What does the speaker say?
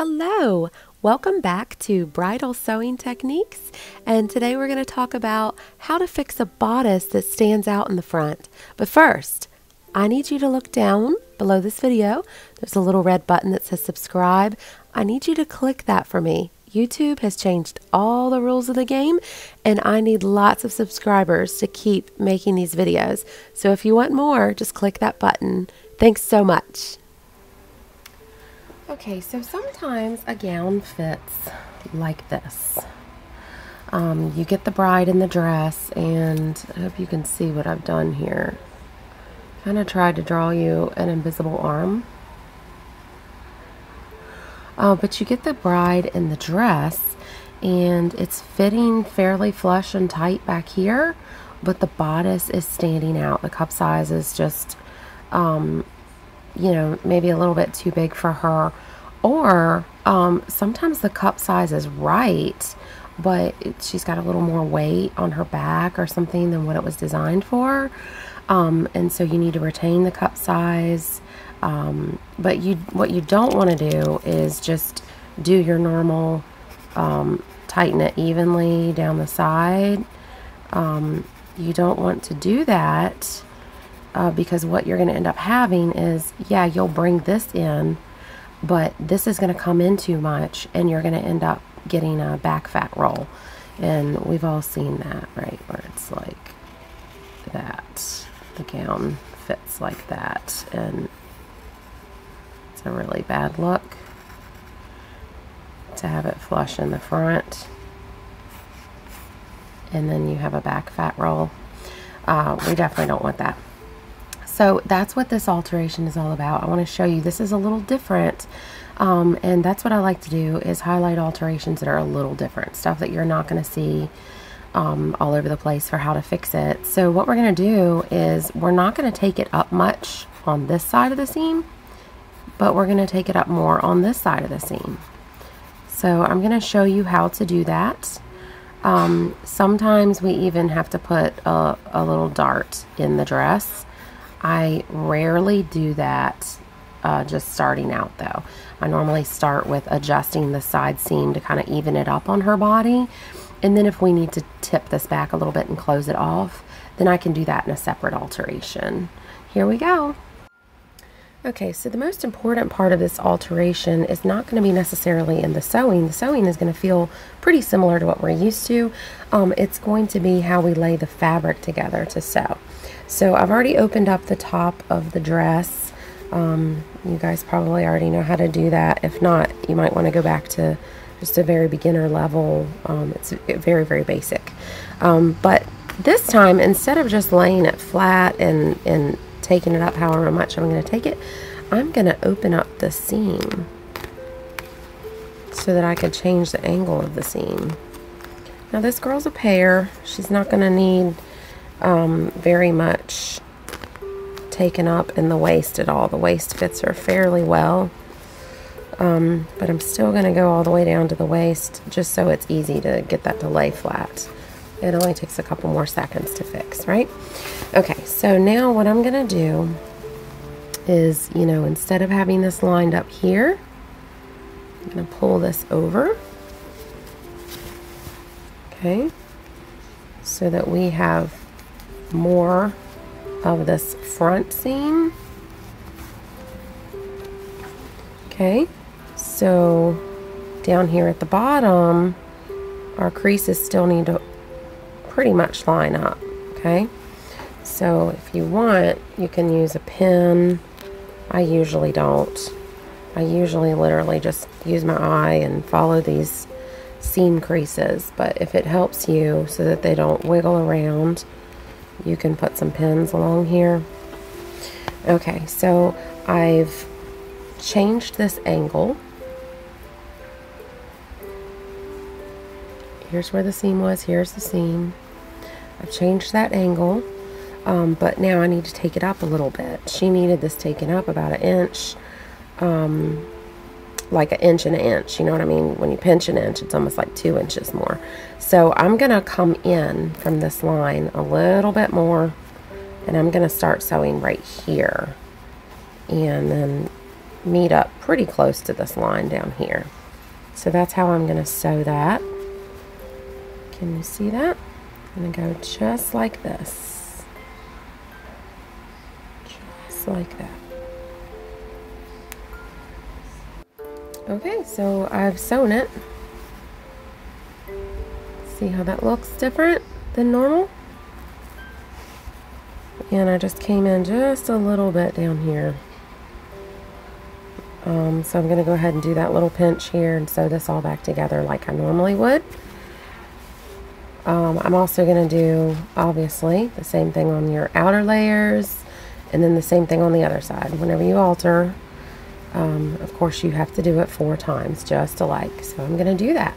Hello, welcome back to Bridal Sewing Techniques, and today we're going to talk about how to fix a bodice that stands out in the front. But first, I need you to look down below this video. There's a little red button that says subscribe. I need you to click that for me. YouTube has changed all the rules of the game, and I need lots of subscribers to keep making these videos. So if you want more, just click that button. Thanks so much. Okay, so sometimes a gown fits like this. You get the bride in the dress, and I hope you can see what I've done here. Kind of tried to draw you an invisible arm. But you get the bride in the dress, and it's fitting fairly flush and tight back here, but the bodice is standing out. The cup size is just you know, maybe a little bit too big for her, or sometimes the cup size is right, but she's got a little more weight on her back or something than what it was designed for, and so you need to retain the cup size, but what you don't want to do is just do your normal tighten it evenly down the side. You don't want to do that. Because what you're going to end up having is, yeah, you'll bring this in, but this is going to come in too much, and you're going to end up getting a back fat roll. And we've all seen that, right? Where it's like that. The gown fits like that, and it's a really bad look to have it flush in the front, and then you have a back fat roll. We definitely don't want that. So that's what this alteration is all about. I want to show you this is a little different, and that's what I like to do, is highlight alterations that are a little different, stuff that you're not going to see all over the place for how to fix it. So what we're going to do is we're not going to take it up much on this side of the seam, but we're going to take it up more on this side of the seam. So I'm going to show you how to do that. Sometimes we even have to put a little dart in the dress. I rarely do that just starting out though. I normally start with adjusting the side seam to kind of even it up on her body, and then if we need to tip this back a little bit and close it off, then I can do that in a separate alteration. Here we go. Okay, so the most important part of this alteration is not going to be necessarily in the sewing. The sewing is going to feel pretty similar to what we're used to. It's going to be how we lay the fabric together to sew. So I've already opened up the top of the dress. You guys probably already know how to do that. If not, you might want to go back to just a very beginner level. It's very, very basic. But this time, instead of just laying it flat and taking it up however much I'm going to take it, I'm going to open up the seam so that I can change the angle of the seam. Now this girl's a pear. She's not going to need very much taken up in the waist at all. The waist fits her fairly well, but I'm still going to go all the way down to the waist just so it's easy to get that to lay flat. It only takes a couple more seconds to fix, right? Okay, so now what I'm going to do is, you know, instead of having this lined up here, I'm going to pull this over, okay, so that we have more of this front seam. Okay, so down here at the bottom, our creases still need to pretty much line up. Okay, so if you want, you can use a pin. I usually don't. I usually literally just use my eye and follow these seam creases, but if it helps you so that they don't wiggle around, you can put some pins along here. Okay, so I've changed this angle. Here's where the seam was, here's the seam. I've changed that angle, but now I need to take it up a little bit. She needed this taken up about an inch, like an inch and an inch, you know what I mean? When you pinch an inch, it's almost like 2 inches more. So I'm gonna come in from this line a little bit more, and I'm gonna start sewing right here, and then meet up pretty close to this line down here. So that's how I'm going to sew that. Can you see that? I'm going to go just like this. Just like that. Okay, so I've sewn it. See how that looks different than normal? And I just came in just a little bit down here. So I'm going to go ahead and do that little pinch here and sew this all back together like I normally would. I'm also going to do, obviously, the same thing on your outer layers, and then the same thing on the other side. Whenever you alter, of course you have to do it 4 times, just alike. So I'm going to do that.